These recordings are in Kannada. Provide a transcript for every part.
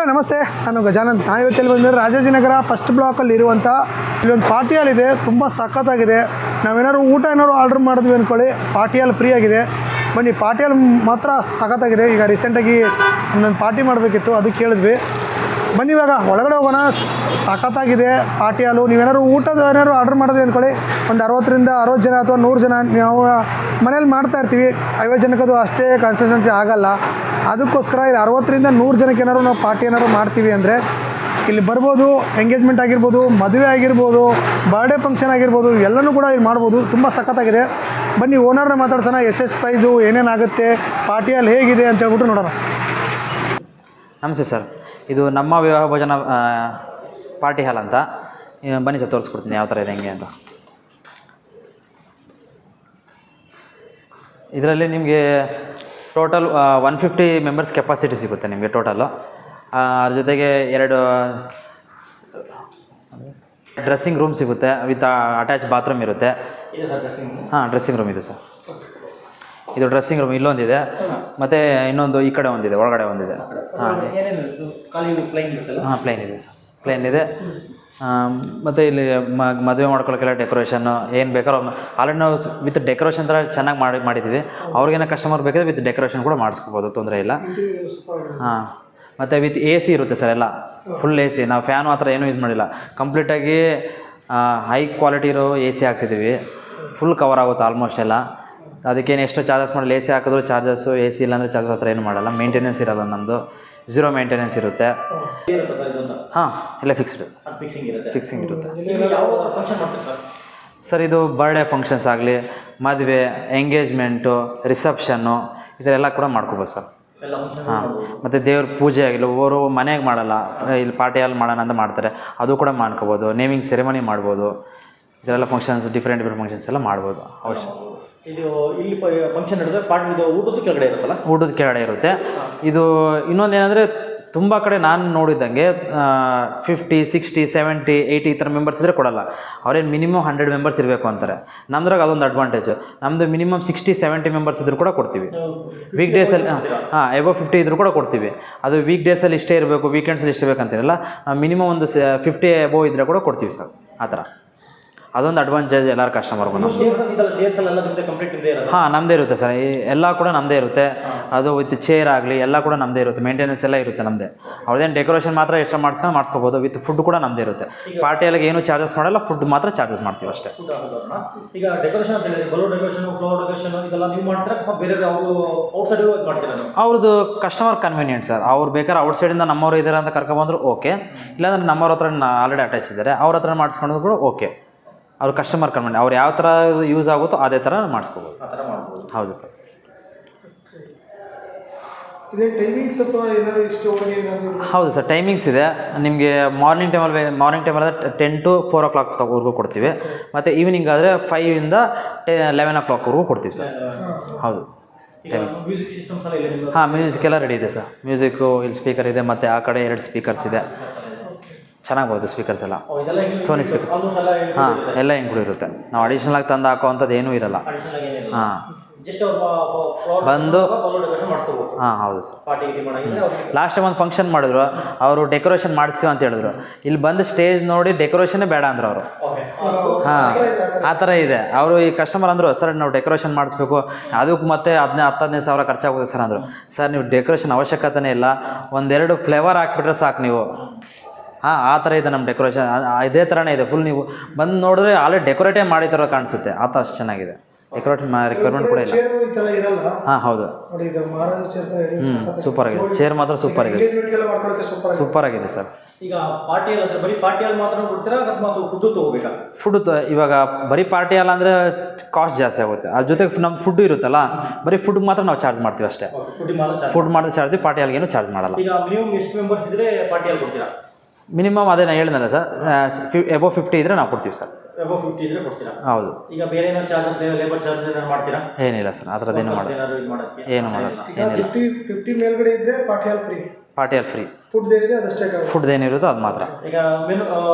ನಮಸ್ತೆ, ನಾನು ಗಜಾನಂದ್. ನಾನು ಇವತ್ತೆಲ್ಲಿ ಬಂದರೆ ರಾಜಾಜಿನಗರ ಫಸ್ಟ್ ಬ್ಲಾಕಲ್ಲಿ ಇರುವಂಥ ಇಲ್ಲೊಂದು ಪಾರ್ಟಿ ಹಾಲ್ ಇದೆ. ತುಂಬ ಸಖತ್ತಾಗಿದೆ. ನಾವೇನಾದ್ರು ಊಟ ಆರ್ಡ್ರ್ ಮಾಡಿದ್ವಿ ಅಂದ್ಕೊಳ್ಳಿ, ಪಾರ್ಟಿ ಹಾಲ್ ಫ್ರೀ ಆಗಿದೆ. ಬನ್ನಿ, ಪಾರ್ಟಿ ಹಾಲ್ ಮಾತ್ರ ಸಖತ್ತಾಗಿದೆ. ಈಗ ರೀಸೆಂಟಾಗಿ ಒಂದೊಂದು ಪಾರ್ಟಿ ಮಾಡಬೇಕಿತ್ತು, ಅದಕ್ಕೆ ಕೇಳಿದ್ವಿ. ಬನ್ನಿ ಇವಾಗ ಒಳಗಡೆ ಹೋಗೋಣ. ಸಖತ್ತಾಗಿದೆ ಪಾರ್ಟಿ ಹಾಲು. ನೀವೇನಾದ್ರು ಊಟದ ಆರ್ಡ್ರ್ ಮಾಡಿದ್ವಿ ಅಂದ್ಕೊಳ್ಳಿ, ಒಂದು 60ರಿಂದ 60 ಜನ ಅಥವಾ 100 ಜನ ನಾವು ಮನೇಲಿ ಮಾಡ್ತಾಯಿರ್ತೀವಿ. 50 ಜನಕ್ಕದು ಅಷ್ಟೇ ಕಾನ್ಸಂಟ್ರೇಟ್ ಆಗೋಲ್ಲ. ಅದಕ್ಕೋಸ್ಕರ ಇಲ್ಲಿ 60ರಿಂದ 100 ಜನಕ್ಕೆ ಏನಾದ್ರು ನಾವು ಪಾರ್ಟಿ ಮಾಡ್ತೀವಿ ಅಂದರೆ ಇಲ್ಲಿ ಬರ್ಬೋದು. ಎಂಗೇಜ್ಮೆಂಟ್ ಆಗಿರ್ಬೋದು, ಮದುವೆ ಆಗಿರ್ಬೋದು, ಬರ್ಡೇ ಫಂಕ್ಷನ್ ಆಗಿರ್ಬೋದು, ಎಲ್ಲನೂ ಕೂಡ ಇಲ್ಲಿ ಮಾಡ್ಬೋದು. ತುಂಬ ಸಖತ್ತಾಗಿದೆ. ಬನ್ನಿ ಓನರ್ನ ಮಾತಾಡ್ಸೋಣ. ಎಷ್ಟೆಷ್ಟು ಪ್ರೈಸು, ಏನೇನಾಗುತ್ತೆ, ಪಾರ್ಟಿ ಹಾಲ್ ಹೇಗಿದೆ ಅಂತ ಹೇಳ್ಬಿಟ್ಟು ನೋಡೋಣ. ನಮಸ್ತೆ ಸರ್, ಇದು ನಮ್ಮ ವಿವಾಹ ಭೋಜನ ಪಾರ್ಟಿ ಹಾಲ್ ಅಂತ. ಬನ್ನಿ ಸರ್, ತೋರಿಸ್ಕೊಡ್ತೀನಿ ಯಾವ ಥರ ಇದೆ ಹೆಂಗೆ ಅಂತ. ಇದರಲ್ಲಿ ನಿಮಗೆ ಟೋಟಲ್ 150 ಮೆಂಬರ್ಸ್ ಕೆಪಾಸಿಟಿ ಸಿಗುತ್ತೆ ನಿಮಗೆ ಟೋಟಲ್ಲು. ಅದ್ರ ಜೊತೆಗೆ 2 ಡ್ರೆಸ್ಸಿಂಗ್ ರೂಮ್ ಸಿಗುತ್ತೆ ವಿತ್ ಅಟ್ಯಾಚ್ ಬಾತ್ರೂಮ್ ಇರುತ್ತೆ. ಹಾಂ, ಡ್ರೆಸ್ಸಿಂಗ್ ರೂಮ್ ಇದೆ ಸರ್. ಇದು ಡ್ರೆಸ್ಸಿಂಗ್ ರೂಮ್ ಇಲ್ಲೊಂದಿದೆ, ಮತ್ತು ಇನ್ನೊಂದು ಈ ಕಡೆ ಒಂದಿದೆ, ಒಳಗಡೆ ಒಂದಿದೆ. ಹಾಂ, ಪ್ಲೇನ್ ಇದೆ, ಪ್ಲೇನ್ ಇದೆ. ಮತ್ತು ಇಲ್ಲಿ ಮದುವೆ ಮಾಡ್ಕೊಳ್ಳೋಕ್ಕೆಲ್ಲ ಡೆಕೋರೇಷನ್ನು ಏನು ಬೇಕಾದ್ರೂ ಆಲ್ರೆಡಿ ನಾವು ವಿತ್ ಡೆಕೋರೇಷನ್ ಥರ ಚೆನ್ನಾಗಿ ಮಾಡಿದ್ದೀವಿ. ಅವ್ರಿಗೇನೋ ಕಸ್ಟಮರ್ ಬೇಕಾದರೆ ವಿತ್ ಡೆಕೋರೇಷನ್ ಕೂಡ ಮಾಡಿಸ್ಕೋಬೋದು, ತೊಂದರೆ ಇಲ್ಲ. ಹಾಂ, ಮತ್ತು ವಿತ್ AC ಇರುತ್ತೆ ಸರ್, ಎಲ್ಲ ಫುಲ್ AC. ನಾವು ಫ್ಯಾನು ಆ ಥರ ಏನೂ ಯೂಸ್ ಮಾಡಿಲ್ಲ. ಕಂಪ್ಲೀಟಾಗಿ ಹೈ ಕ್ವಾಲಿಟಿ ಇರೋ AC ಹಾಕ್ಸಿದ್ದೀವಿ. ಫುಲ್ ಕವರ್ ಆಗುತ್ತೆ ಆಲ್ಮೋಸ್ಟ್ ಎಲ್ಲ. ಅದಕ್ಕೇನು ಎಷ್ಟು ಚಾರ್ಜಸ್ ಮಾಡಲ್ಲ. AC ಹಾಕಿದ್ರು ಚಾರ್ಜಸ್ಸು, AC ಇಲ್ಲಾಂದರೆ ಚಾರ್ಜಸ್ ಆ ಥರ ಏನು ಮಾಡಲ್ಲ. ಮೇಂಟೆನೆನ್ಸ್ ಇರೋಲ್ಲ, ನಮ್ಮದು 0 ಮೇಂಟೆನೆನ್ಸ್ ಇರುತ್ತೆ. ಹಾಂ, ಎಲ್ಲ ಫಿಕ್ಸ್ಡ್ ಫಿಕ್ಸಿಂಗ್ ಇರುತ್ತೆ ಸರ್. ಇದು ಬರ್ಡೇ ಫಂಕ್ಷನ್ಸ್ ಆಗಲಿ, ಮದುವೆ, ಎಂಗೇಜ್ಮೆಂಟು, ರಿಸೆಪ್ಷನ್ನು, ಇದರೆಲ್ಲ ಕೂಡ ಮಾಡ್ಕೋಬೋದು ಸರ್. ಹಾಂ, ಮತ್ತು ದೇವ್ರ ಪೂಜೆ ಆಗಿಲ್ಲ, ಒಬ್ಬರು ಮನೆಗೆ ಮಾಡಲ್ಲ, ಇಲ್ಲಿ ಪಾರ್ಟಿ ಹಾಲ್ ಮಾಡೋಣ ಅಂತ ಮಾಡ್ತಾರೆ, ಅದು ಕೂಡ ಮಾಡ್ಕೋಬೋದು. ನೇಮಿಂಗ್ ಸೆರೆಮನಿ ಮಾಡ್ಬೋದು. ಇದರೆಲ್ಲ ಫಂಕ್ಷನ್ಸ್, ಡಿಫ್ರೆಂಟ್ ಫಂಕ್ಷನ್ಸ್ ಎಲ್ಲ ಮಾಡ್ಬೋದು. ಅವಶ್ಯ ಇದು ಇಲ್ಲಿ ಫಂಕ್ಷನ್ ನಡೆದ್ರೆ ಪಾರ್ಟಿ ಊಟದ ಕೆಳಗಡೆ ಇರುತ್ತಲ್ಲ, ಊಟದ ಕೆಳಗಡೆ ಇರುತ್ತೆ. ಇದು ಇನ್ನೊಂದೇನೆಂದರೆ, ತುಂಬ ಕಡೆ ನಾನು ನೋಡಿದ್ದಂಗೆ 50, 60, 70, 80 ಈ ಥರ ಮೆಂಬರ್ಸ್ ಇದ್ದರೆ ಕೊಡಲ್ಲ. ಅವ್ರೇನು ಮಿನಿಮಮ್ 100 ಮೆಂಬರ್ಸ್ ಇರಬೇಕು ಅಂತಾರೆ. ನಮ್ದ್ರಾಗ ಅದೊಂದು ಅಡ್ವಾಂಟೇಜ್. ನಮ್ಮದು ಮಿನಿಮಮ್ 60, 70 ಮೆಂಬರ್ಸ್ ಇದ್ರೂ ಕೂಡ ಕೊಡ್ತೀವಿ. ವೀಕ್ ಡೇಸಲ್ಲಿ ಎಬೋ 50 ಇದ್ರೂ ಕೂಡ ಕೊಡ್ತೀವಿ. ಅದು ವೀಕ್ ಡೇಸಲ್ಲಿ ಇಷ್ಟೇ ಇರಬೇಕು, ವೀಕೆಂಡ್ಸಲ್ಲಿ ಇಷ್ಟೇ ಬೇಕಂತೀರಲ್ಲ, ಮಿನಿಮಮ್ ಒಂದು 50 ಎಬೋ ಇದ್ದರೆ ಕೂಡ ಕೊಡ್ತೀವಿ ಸರ್. ಆ ಥರ ಅದೊಂದು ಅಡ್ವಾಂಟೇಜ್ ಎಲ್ಲರ ಕಸ್ಟಮರ್ಗೂ. ಹಾಂ, ನಮ್ಮದೇ ಇರುತ್ತೆ ಸರ್. ಎಲ್ಲ ಕೂಡ ನಮ್ಮದೇ ಇರುತ್ತೆ. ಅದು ವಿತ್ ಚೇರ್ ಆಗಲಿ ಎಲ್ಲ ಕೂಡ ನಮ್ಮದೇ ಇರುತ್ತೆ. ಮೇಂಟೆನೆನ್ಸ್ ಎಲ್ಲ ಇರುತ್ತೆ ನಮ್ಮದೇ. ಅವ್ರದ್ದೇನು ಡೆಕೋರೇಷನ್ ಮಾತ್ರ ಎಕ್ಸ್ಟ್ರಾ ಮಾಡಿಸ್ಕೋಬೋದು. ವಿತ್ ಫುಡ್ ಕೂಡ ನಮ್ಮದೇ ಇರುತ್ತೆ. ಪಾರ್ಟಿಯಲ್ಲಿ ಏನು ಚಾರ್ಜಸ್ ಮಾಡಲ್ಲ, ಫುಡ್ ಮಾತ್ರ ಚಾರ್ಜಸ್ ಮಾಡ್ತೀವಿ ಅಷ್ಟೇ. ಈಗ ಡೆಕೋರೇಷನ್ ಅವ್ರದ್ದು ಕಸ್ಟಮರ್ ಕನ್ವೀನಿಯಂಟ್ ಸರ್. ಅವ್ರು ಬೇಕಾದ್ರೆ ಔಟ್ಸೈಡಿಂದ ನಮ್ಮವ್ರು ಇದ್ದಾರೆ ಅಂತ ಕರ್ಕೊಬಂದ್ರು ಓಕೆ, ಇಲ್ಲಾಂದ್ರೆ ನಮ್ಮವ್ರ ಹತ್ರ ಆಲ್ರೆಡಿ ಅಟ್ಯಾಚ್ ಇದ್ದಾರೆ, ಅವ್ರ ಹತ್ರ ಮಾಡಿಸ್ಕೊಂಡ್ರು ಕೂಡ ಓಕೆ. ಅವ್ರು ಕಸ್ಟಮರ್ ಕನ್ವೀನಿಯಂಟ್, ಅವ್ರು ಯಾವ ಥರ ಯೂಸ್ ಆಗುತ್ತೋ ಅದೇ ಥರ ಮಾಡಿಸ್ಕೋಬೋದು. ಹೌದು ಸರ್. ಹೌದು ಸರ್, ಟೈಮಿಂಗ್ಸ್ ಇದೆ. ನಿಮಗೆ ಮಾರ್ನಿಂಗ್ ಟೈಮಲ್ಲಿ 10 to 4 o'clock ಕೊಡ್ತೀವಿ. ಮತ್ತು ಈವ್ನಿಂಗ್ ಆದರೆ 5 ಇಂದ 11 o'clock ಕೊಡ್ತೀವಿ ಸರ್. ಹೌದು, ಟೈಮಿಂಗ್ಸ್. ಹಾಂ, ಮ್ಯೂಸಿಕ್ ಎಲ್ಲ ರೆಡಿ ಇದೆ ಸರ್. ಮ್ಯೂಸಿಕ್ಕು ಇಲ್ಲಿ ಸ್ಪೀಕರ್ ಇದೆ, ಮತ್ತು ಆ ಕಡೆ 2 ಸ್ಪೀಕರ್ಸ್ ಇದೆ. ಚೆನ್ನಾಗಿ ಬರುತ್ತೆ ಸ್ಪೀಕರ್ಸ್ ಎಲ್ಲ. Sony speaker. ಹಾಂ, ಎಲ್ಲ ಇನ್ಕ್ಲೂಡ್ ಇರುತ್ತೆ. ನಾವು ಅಡಿಷ್ನಲಾಗಿ ತಂದು ಹಾಕೋವಂಥದ್ದು ಏನೂ ಇರಲ್ಲ. ಹಾಂ, ಬಂದು ಹಾಂ, ಹೌದು ಸರ್. ಲಾಸ್ಟ್ ಟೈಮ್ ಒಂದು ಫಂಕ್ಷನ್ ಮಾಡಿದ್ರು, ಅವರು ಡೆಕೋರೇಷನ್ ಮಾಡಿಸ್ತೀವಿ ಅಂತ ಹೇಳಿದ್ರು. ಇಲ್ಲಿ ಬಂದು ಸ್ಟೇಜ್ ನೋಡಿ ಡೆಕೋರೇಷನ್ನೇ ಬೇಡ ಅಂದರು ಅವರು. ಹಾಂ, ಆ ಥರ ಇದೆ. ಅವರು ಈ ಕಸ್ಟಮರ್ ಅಂದರು, ಸರ್ ನಾವು ಡೆಕೋರೇಷನ್ ಮಾಡಿಸ್ಬೇಕು, ಅದಕ್ಕೆ ಮತ್ತೆ 10-15 ಸಾವಿರ ಖರ್ಚಾಗುತ್ತೆ ಸರ್ ಅಂದರು. ಸರ್ ನೀವು ಡೆಕೋರೇಷನ್ ಅವಶ್ಯಕತೆನೇ ಇಲ್ಲ, 1-2 ಫ್ಲೇವರ್ ಹಾಕ್ಬಿಟ್ರೆ ಸಾಕು ನೀವು. ಹಾಂ, ಆ ಥರ ಇದೆ ನಮ್ಮ ಡೆಕೋರೇಷನ್. ಇದೇ ಥರನೇ ಇದೆ ಫುಲ್. ನೀವು ಬಂದು ನೋಡಿದ್ರೆ ಆಲ್ರೆಡಿ ಡೆಕೋರೇಟೇ ಮಾಡಿ ಥರ ಕಾಣಿಸುತ್ತೆ. ಆ ಥರ ಅಷ್ಟು ಚೆನ್ನಾಗಿದೆ. ರಿಕ್ವೈರ್ಮೆಂಟ್ ಕೂಡ ಇಲ್ಲ. ಹಾಂ, ಹೌದು. ಸೂಪರ್ ಆಗಿದೆ. ಚೇರ್ ಮಾತ್ರ ಸೂಪರ್ ಇದೆ, ಸೂಪರ್ ಆಗಿದೆ ಸರ್. ಈಗ ಪಾರ್ಟಿ ಹಾಲ್ ಅಂದರೆ ಬರೀ ಪಾರ್ಟಿ ಹಾಲ್ ಮಾತ್ರ ಕೊಡ್ತೀರಾ ಅಥವಾ ಫುಡ್ ತೊಗೋಬೇಕಾ? ಫುಡ್ ಇವಾಗ ಬರೀ ಪಾರ್ಟಿ ಹಾಲ್ ಅಂದರೆ ಕಾಸ್ಟ್ ಜಾಸ್ತಿ ಆಗುತ್ತೆ. ಅದ್ರ ಜೊತೆಗೆ ನಮ್ಮ ಫುಡ್ಡು ಇರುತ್ತಲ್ಲ, ಬರೀ ಫುಡ್ ಮಾತ್ರ ನಾವು ಚಾರ್ಜ್ ಮಾಡ್ತೀವಿ ಅಷ್ಟೇ. ಫುಡ್ ಮಾಡಿದ್ರೆ ಚಾರ್ಜ್, ಪಾರ್ಟಿ ಹಾಲ್ಗೇನು ಚಾರ್ಜ್ ಮಾಡಲ್ಲ. ಈಗ ಮಿನಿಮಮ್ ಎಷ್ಟು ಮೆಂಬರ್ಸ್ ಇದ್ದರೆ ಪಾರ್ಟಿ ಹಾಲ್ ಕೊಡ್ತೀರಾ? ಮಿನಿಮಮ್ ಅದೇ ನಾನು ಹೇಳಿದ್ನಲ್ಲ ಸರ್, ಎಬೋ 50 ಇದ್ದರೆ ನಾವು ಕೊಡ್ತೀವಿ ಸರ್. ಎಬೋ 50 ಇದ್ದರೆ ಕೊಡ್ತೀರಾ? ಹೌದು. ಈಗ ಬೇರೆ ಏನಾದ್ರು ಚಾರ್ಜಸ್, ಲೇಬರ್ ಚಾರ್ಜ್ ಏನಾದ್ರು ಮಾಡ್ತೀರಾ? ಏನಿಲ್ಲ ಸರ್, ಆ ಥರದ್ದೇನು ಮಾಡೋದು, ಏನು ಮಾಡಲ್ಲ. ಏನಿಲ್ಲ. 50 ಮೇಲ್ಗಡೆ ಇದ್ದರೆ party hall free. Party hall free. Food ಏನಿದೆ ಅದಷ್ಟೇ ಫುಡ್ ಏನಿರುತ್ತೋ ಅದು ಮಾತ್ರ. ಈಗ ಮೆನು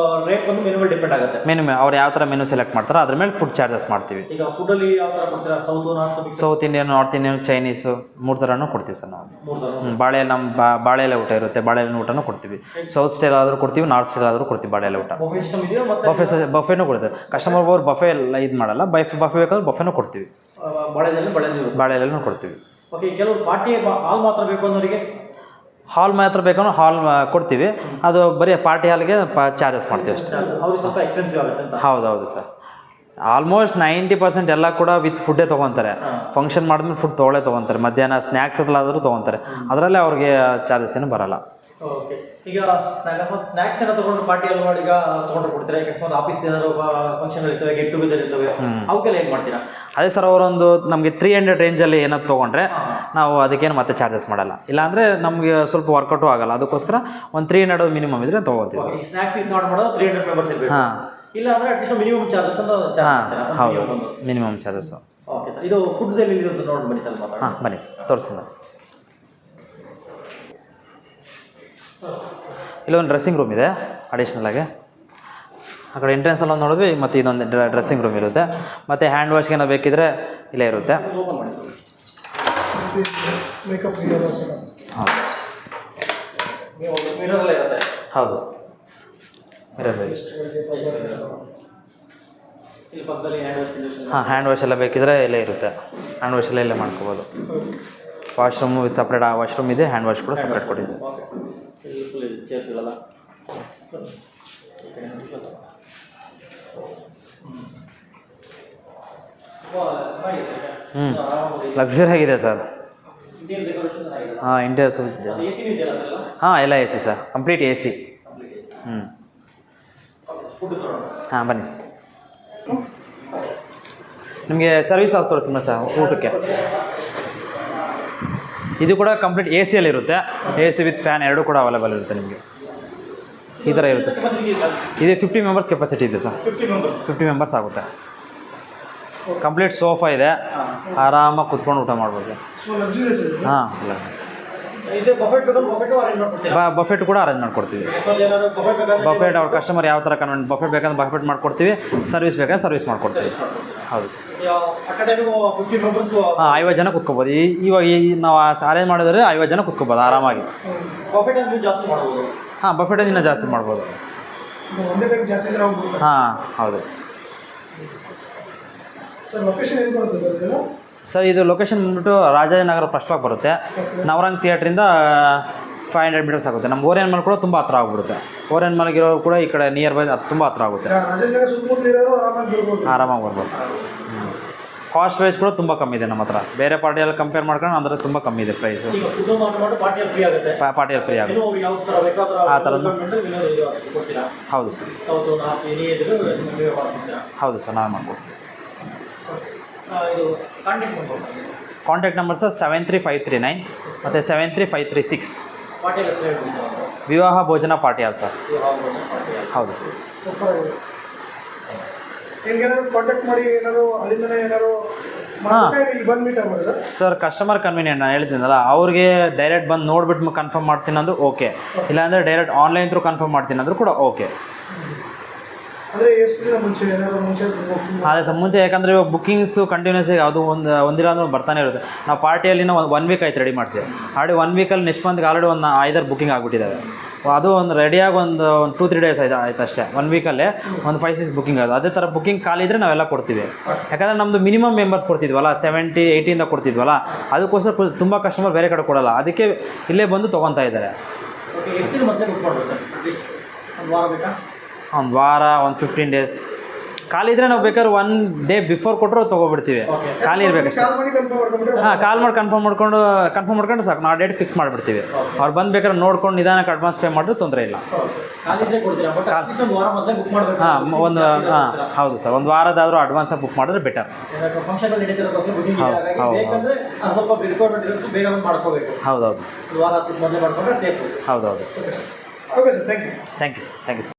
ರೇಟ್ ಬಂದು ಮೆನು ಮೇಲೆ ಡಿಪೆಂಡ್ ಆಗುತ್ತೆ. ಮೆನು ಅವ್ರು ಯಾವ ಥರ ಮೆನು ಸೆಲೆಕ್ಟ್ ಮಾಡ್ತಾರೋ ಅದ್ರ ಮೇಲೆ ಫುಡ್ ಚಾರ್ಜಸ್ ಮಾಡ್ತೀವಿ. ಈಗ ಫುಡ್ಡಲ್ಲಿ ಯಾವ ಥರ ಕೊಡ್ತೀರಾ? South Indian, north Indian, Chinese 3 ಥರನೂ ಕೊಡ್ತೀವಿ ಸರ್ ನಾವು. 3 ಥರ. ಬಾಳೆ ನಮ್ಮ ಬಾಳೆಲೆ ಊಟ ಇರುತ್ತೆ, ಬಾಳೆಲೆ ಊಟನೂ ಕೊಡ್ತೀವಿ. ಸೌತ್ ಸ್ಟೈಲ್ ಆದರೂ ಕೊಡ್ತೀವಿ, ನಾರ್ತ್ ಸ್ಟೈಲ್ ಆದರೂ ಕೊಡ್ತೀವಿ ಬಾಳೆಲೆ ಊಟ. ಬಫೆ ಸಿಸ್ಟಮ್ ಇದೆಯಾ? ಮತ್ತೆ ಬಫೆನೂ ಕೊಡ್ತೀವಿ. ಕಸ್ಟಮರ್ ಅವ್ರು ಬಫೆ ಎಲ್ಲ ಇದು ಮಾಡಲ್ಲ, ಬಫೆ ಬೇಕಾದ್ರೆ ಬಫೆನೂ ಕೊಡ್ತೀವಿ. ಬಾಳೆಲೆನೂ ಕೊಡ್ತೀವಿ. ಓಕೆ, ಕೆಲವರು ಪಾರ್ಟಿ ಹಾಲ್ ಮಾತ್ರ ಬೇಕು ಅನ್ನೋರಿಗೆ ಹಾಲ್ ಮಾತ್ರ ಬೇಕಂದ್ರೆ ಹಾಲ್ ಕೊಡ್ತೀವಿ. ಅದು ಬರೀ ಪಾರ್ಟಿ ಹಾಲ್ಗೆ ಚಾರ್ಜಸ್ ಮಾಡ್ತೀವಿ ಅಷ್ಟೇ. ಅವ್ರಿಗೆ ಸ್ವಲ್ಪ ಎಕ್ಸ್ಪೆನ್ಸಿವ್ ಆಗುತ್ತೆ ಅಂತ. ಹೌದು ಸರ್. ಆಲ್ಮೋಸ್ಟ್ 90% ಎಲ್ಲ ಕೂಡ ವಿತ್ ಫುಡ್ಡೇ ತೊಗೊತಾರೆ. ಫಂಕ್ಷನ್ ಮಾಡಿದ್ಮೇಲೆ ಫುಡ್ ತೊಗೊಳ್ತಾರೆ. ಮಧ್ಯಾಹ್ನ ಸ್ನ್ಯಾಕ್ಸ್ ಎಲ್ಲಾದರೂ ತೊಗೊತಾರೆ. ಅದರಲ್ಲೇ ಅವ್ರಿಗೆ ಚಾರ್ಜಸ್ ಏನು ಬರೋಲ್ಲ. ಓಕೆ, ಈಗ ಸ್ನ್ಯಾಕ್ಸ್ ಏನೋ ತೊಗೊಂಡು ಪಾರ್ಟಿಯಲ್ಲಿ ಮಾಡಿ ಈಗ ತೊಗೊಂಡು ಕೊಡ್ತೀರಾ? ಅಕಸ್ಮಾತ್ ಆಫೀಸ್ ಏನಾದ್ರು ಫಂಕ್ಷನ್ ಇರ್ತವೆ, ಗೆಟ್ ಟುಗೆದರ್ ಇರ್ತವೆ, ಅವಕ್ಕೆಲ್ಲ ಏನು ಮಾಡ್ತೀರಾ? ಅದೇ ಸರ್, ಅವರೊಂದು ನಮಗೆ 300 ರೇಂಜಲ್ಲಿ ಏನಾದ್ರು ತೊಗೊಂಡ್ರೆ ನಾವು ಅದಕ್ಕೇನು ಮತ್ತೆ ಚಾರ್ಜಸ್ ಮಾಡಲ್ಲ. ಇಲ್ಲಾಂದರೆ ನಮಗೆ ಸ್ವಲ್ಪ ವರ್ಕೌಟು ಆಗಲ್ಲ. ಅದಕ್ಕೋಸ್ಕರ ಒಂದು 300 ಮಿನಿಮಮ್ ಇದ್ರೆ ತೊಗೋತೀವಿ. ಸ್ನ್ಯಾಕ್ಸ್ ಆರ್ಡರ್ ಮಾಡೋದು 300 ಮೆಂಬರ್ಸ್ ಇರಬೇಕು. ಹಾಂ, ಇಲ್ಲ ಅಂದರೆ ಅಟ್ಲೀಸ್ಟ್ ಮಿನಿಮಮ್ ಚಾರ್ಜಸ್ ಅಂತ. ಹೌದು, ಮಿನಿಮಮ್ ಚಾರ್ಜಸ್. ಓಕೆ ಸರ್, ಇದು ಫುಡ್ದಲ್ಲಿ ನೋಡಿ ಬನ್ನಿ ಸರ್, ಮಾತಾಡೋಣ. ಬನ್ನಿ ಸರ್, ತೋರಿಸಿ. ಇಲ್ಲೊಂದು ಡ್ರೆಸ್ಸಿಂಗ್ ರೂಮ್ ಇದೆ ಅಡಿಷ್ನಲ್ ಆಗಿ. ಆ ಕಡೆ ಎಂಟ್ರೆನ್ಸಲ್ಲಿ ಒಂದು ನೋಡಿದ್ವಿ, ಮತ್ತು ಇದೊಂದು ಡ್ರೆಸ್ಸಿಂಗ್ ರೂಮ್ ಇರುತ್ತೆ. ಮತ್ತು ಹ್ಯಾಂಡ್ ವಾಶ್ಗೆ ಏನೋ ಬೇಕಿದ್ರೆ ಇಲ್ಲೇ ಇರುತ್ತೆ. ಓಪನ್ ಮಾಡಿ ಸರ್. ಮೇಕಪ್ ಹಾಂ, ಮಿರರ್ ಇರುತ್ತೆ. ಹೌದು ಸರ್, ಮಿರರ್. ಇಲ್ಲಿ ಪಕ್ಕದಲ್ಲಿ ಹ್ಯಾಂಡ್ ವಾಶ್. ಹಾಂ, ಹ್ಯಾಂಡ್ ವಾಶ್ ಎಲ್ಲ ಬೇಕಿದ್ರೆ ಇಲ್ಲೇ ಇರುತ್ತೆ. ಹ್ಯಾಂಡ್ ವಾಶ್ ಎಲ್ಲ ಇಲ್ಲೇ ಮಾಡ್ಕೋಬೋದು. ವಾಶ್ರೂಮು ವಿತ್ ಸಪ್ರೇಟ್ ವಾಶ್ರೂಮ್ ಇದೆ, ಹ್ಯಾಂಡ್ ವಾಶ್ ಕೂಡ ಸಪ್ರೇಟ್ ಕೊಟ್ಟಿದೆ. ಇಲ್ಲಿ ಫುಲ್ ಇದೆ, ಚೇರ್ಸ್ಗಳೆಲ್ಲ. ಲಕ್ಸುರಿ ಆಗಿದೆ ಸರ್. ಇಂಟೀರಿಯರ್ ಡೆಕೋರೇಷನ್ ಚೆನ್ನಾಗಿದೆ. ಹಾಂ, ಇಂಟೀರಿಯರ್ ಸ್ವಲ್ಪ AC ಇದೆಯಲ್ಲ ಸರ್ ಎಲ್ಲ? ಹಾಂ, ಎಲ್ಲ AC sir, complete AC. Food ತೊಗೊಳ್ಳೋಣ. ಹಾಂ, ಬನ್ನಿ ಸರ್. ನಿಮಗೆ ಸರ್ವಿಸ್ ಆಗಿ ತೋರಿಸ್ತೀನಿ ಸರ್ ಊಟಕ್ಕೆ. ಇದು ಕೂಡ ಕಂಪ್ಲೀಟ್ AC ಇರುತ್ತೆ. AC ವಿತ್ ಫ್ಯಾನ್ ಎರಡೂ ಕೂಡ ಅವೈಲೇಬಲ್ ಇರುತ್ತೆ ನಿಮಗೆ. ಈ ಥರ ಇರುತ್ತೆ ಸರ್. ಇದು 50 ಮೆಂಬರ್ಸ್ ಕೆಪಾಸಿಟಿ ಇದೆ ಸರ್. 50 ಮೆಂಬರ್ಸ್ ಆಗುತ್ತೆ. ಕಂಪ್ಲೀಟ್ ಸೋಫಾ ಇದೆ, ಆರಾಮಾಗಿ ಕುತ್ಕೊಂಡು ಊಟ ಮಾಡ್ಬೋದು. ಹಾಂ, ಇದು ಬಫೆಟ್ ಬೇಕಾದ್ರೆ ಬಫೆಟ್ ಅರೇಂಜ್ ಮಾಡ್ಕೊಡ್ತೀರಾ? ಬಫೆಟ್ ಕೂಡ ಅರೇಂಜ್ ಮಾಡ್ಕೊಡ್ತೀವಿ. ಬಫೆಟ್ ಅವ್ರ ಕಸ್ಟಮರ್ ಯಾವ ಥರ ಕನ್ವೆಂಟ್ ಬಫೆಟ್ ಬೇಕಂದ್ರೆ ಬಫೆಟ್ ಮಾಡ್ಕೊಡ್ತೀವಿ, ಸರ್ವಿಸ್ ಬೇಕಾದ್ರೆ ಸರ್ವಿಸ್ ಮಾಡ್ಕೊಡ್ತೀವಿ. ಹೌದು ಸರ್. At 50 members. ಹಾಂ, 50 ಜನ ಕುತ್ಕೋಬೋದು. ಇವಾಗ ನಾವು ಅರೇಂಜ್ ಮಾಡಿದ್ರೆ 50 ಜನ ಕುತ್ಕೋಬೋದು ಆರಾಮಾಗಿ. ಬಫೆಟ್ ಅಂದ್ರೆ ಜಾಸ್ತಿ ಮಾಡ್ಬೋದು. ಹಾಂ, ಬಫೆಟ್ ಇನ್ನೂ ಜಾಸ್ತಿ ಮಾಡ್ಬೋದು. ಒಂದೇ ಟೈಮ್ ಜಾಸ್ತಿ ಜನ ಹೋಗ್ಬಿಡ್ತಾರೆ. ಹಾಂ, ಹೌದು ಸರ್. ಲೊಕೇಶನ್ ಎಲ್ಲಿ ಬರುತ್ತೆ ಸರ್ ಇದೆಲ್ಲ? ಸರ್, ಇದು ಲೊಕೇಶನ್ ಬಂದ್ಬಿಟ್ಟು ರಾಜಾಜಿನಗರ ಫಸ್ಟ್ ಬ್ಲಾಕ್ ಬರುತ್ತೆ. ನವರಂಗ್ ಥಿಯೇಟ್ರಿಂದ 500 ಮೀಟರ್ಸ್ ಆಗುತ್ತೆ. ನಮ್ಮ ಓರಿಯನ್ ಮಾಲ್ ಕೂಡ ತುಂಬ ಹತ್ರ ಆಗ್ಬಿಡುತ್ತೆ. ಓರಿಯನ್ ಮಾಲ್ಗಿರೋರು ಕೂಡ ಈ ಕಡೆ ನಿಯರ್ ಬೈ ಅದು ತುಂಬ ಹತ್ರ ಆಗುತ್ತೆ. ರಾಜಾಜಿನಗರ ಸುತ್ತಮುತ್ತಲು ಇರೋರು ಆರಾಮಾಗಿ ಬರ್ಬೋದು ಸರ್. ಕಾಸ್ಟ್ ವೈಸ್ ಕೂಡ ತುಂಬ ಕಮ್ಮಿ ಇದೆ ನಮ್ಮ ಹತ್ರ. ಬೇರೆ ಪಾರ್ಟಿಯಲ್ಲಿ ಕಂಪೇರ್ ಮಾಡ್ಕೊಂಡು ಅಂದರೆ ತುಂಬ ಕಮ್ಮಿ ಇದೆ ಪ್ರೈಸು. ಈಗ ಫುಡ್ ಮಾಡಿ ಪಾರ್ಟಿಯಲ್ಲಿ ಫ್ರೀ ಆಗುತ್ತೆ. ಪಾರ್ಟಿಯಲ್ಲಿ ಫ್ರೀ ಆಗುತ್ತೆ. ನೀವು ಯಾವ ಥರ ಬೇಕಾದ್ರೂ ಆ ಥರದ್ದು ಕೊಡ್ತೀರಾ? ಹೌದು ಸರ್. ಸೌತ್ ನಾರ್ತ್ ಏನೇ ಇದ್ರೂ ನೀವೇ ಮಾಡ್ಕೊಡ್ತೀರಾ? ಹೌದು ಸರ್, ನಾವು ಮಾಡ್ಕೊಡ್ತೀವಿ. ಇದು ಕಾಂಟ್ಯಾಕ್ಟ್ ಮಾಡ್ಬೋದು. ಕಾಂಟ್ಯಾಕ್ಟ್ ನಂಬರ್ ಸರ್ 73539 ಮತ್ತು 73536. ಪಾರ್ಟಿಯಲ್ಲಿ ಹೆಸರು ಹೇಳ್ಬೋದು ಸರ್. ವಿವಾಹ ಭೋಜನ ಪಾರ್ಟಿ ಹಾಲ್ ಸರ್. ಪಾರ್ಟಿಯಲ್ಲಿ. ಹೌದು ಸರ್. ಸೂಪರ್ ಆಗಿದೆ. ಏನಾದ್ರು ಕಾಂಟ್ಯಾಕ್ಟ್ ಮಾಡಿ ಏನಾದ್ರು ಅಲ್ಲಿಂದನೇ ಏನಾದ್ರು ಇಲ್ಲಿ ಬಂದು ಮೀಟ್ ಆಗ್ಬೋದಾ ಸರ್? ಕಸ್ಟಮರ್ ಕನ್ವೀನಿಯಂಟ್ ನಾನು ಹೇಳ್ತೀನಲ್ಲ, ಅವ್ರಿಗೆ ಡೈರೆಕ್ಟ್ ಬಂದು ನೋಡ್ಬಿಟ್ಟು ಕನ್ಫರ್ಮ್ ಮಾಡ್ತೀನಿ ಅಂದರೂ ಓಕೆ, ಇಲ್ಲಾಂದರೆ ಡೈರೆಕ್ಟ್ ಆನ್ಲೈನ್ ಥ್ರೂ ಕನ್ಫರ್ಮ್ ಮಾಡ್ತೀನಿ ಅಂದರೂ ಕೂಡ ಓಕೆ. ಅಂದರೆ ಎಷ್ಟು ದಿನ ಮುಂಚೆ ಏನಾದ್ರು ಅದೇ ಸರ್, ಮುಂಚೆ ಯಾಕಂದರೆ ಇವಾಗ ಬುಕ್ಕಿಂಗ್ಸು ಕಂಟಿನ್ಯೂಸ್ ಆಗಿ ಅದು ಒಂದಿಲ್ಲ ಅಂದ್ರೆ ಬರ್ತಾನೆ ಇರುತ್ತೆ. ನಾವು ಪಾರ್ಟಿಯಲ್ಲಿ ಒನ್ ವೀಕ್ ಆಯ್ತು ರೆಡಿ ಮಾಡಿಸಿ. ಆಲ್ರೆಡಿ 1 ವೀಕಲ್ಲಿ ನೆಕ್ಸ್ಟ್ ಮಂತ್ಗೆ ಆಲ್ರೆಡಿ ಒಂದು 5 ಬುಕ್ಕಿಂಗ್ ಆಗಿಬಿಟ್ಟಿದ್ದಾವೆ. ಅದು ಒಂದು ರೆಡಿಯಾಗಿ ಒಂದು 2-3 ಡೇಸ್ ಆಯ್ತು ಅಷ್ಟೇ. 1 ವೀಕಲ್ಲೇ ಒಂದು 5-6 ಬುಕ್ಕಿಂಗ್ ಆಗೋದು. ಅದೇ ಥರ ಬುಕ್ಕಿಂಗ್ ಖಾಲಿ ಇದ್ದರೆ ನಾವೆಲ್ಲ ಕೊಡ್ತೀವಿ. ಯಾಕಂದರೆ ನಮ್ಮದು ಮಿನಿಮಮ್ ಮೆಂಬರ್ಸ್ ಕೊಡ್ತಿದ್ವಲ್ಲ, 70-80 ಕೊಡ್ತಿದ್ವಲ್ಲ, ಅದಕ್ಕೋಸ್ಕರ ತುಂಬ ಕಸ್ಟಮರ್ ಬೇರೆ ಕಡೆ ಕೊಡೋಲ್ಲ. ಅದಕ್ಕೆ ಇಲ್ಲೇ ಬಂದು ತೊಗೊತಾ ಇದ್ದಾರೆ. ಎಷ್ಟು ದಿನ ಮತ್ತೆ ಬುಕ್ ಮಾಡ್ಬೋದು ಸರ್? ಅಟ್ಲೀಸ್ಟ್ ಒಂದು ವಾರ ಬೇಕಾ? ಒಂದು ವಾರ, ಒಂದು 15 ಡೇಸ್ ಖಾಲಿ ಇದ್ದರೆ ನಾವು ಬೇಕಾದ್ರೆ 1 ಡೇ ಬಿಫೋರ್ ಕೊಟ್ಟರು ತೊಗೊಬಿಡ್ತೀವಿ. ಖಾಲಿ ಇರಬೇಕಷ್ಟೇ. ಹಾಂ, ಕಾಲ್ ಮಾಡಿ ಕನ್ಫರ್ಮ್ ಮಾಡ್ಕೊಂಡು ಸಾಕು. ನಾವು ಡೇಟ್ ಫಿಕ್ಸ್ ಮಾಡಿಬಿಡ್ತೀವಿ. ಅವ್ರು ಬಂದು ಬೇಕಾದ್ರೆ ನೋಡ್ಕೊಂಡು ನಿಧಾನಕ್ಕೆ ಅಡ್ವಾನ್ಸ್ ಪೇ ಮಾಡಿದ್ರೆ ತೊಂದರೆ ಇಲ್ಲ. ಹಾಂ, ಹೌದು ಸರ್, ಒಂದು ವಾರದಾದರೂ ಅಡ್ವಾನ್ಸಾಗಿ ಬುಕ್ ಮಾಡಿದ್ರೆ ಬೆಟರ್. ಹೌದೌದು ಸರ್. ಹೌದೌದು sir. Okay sir, thank you. Thank you sir.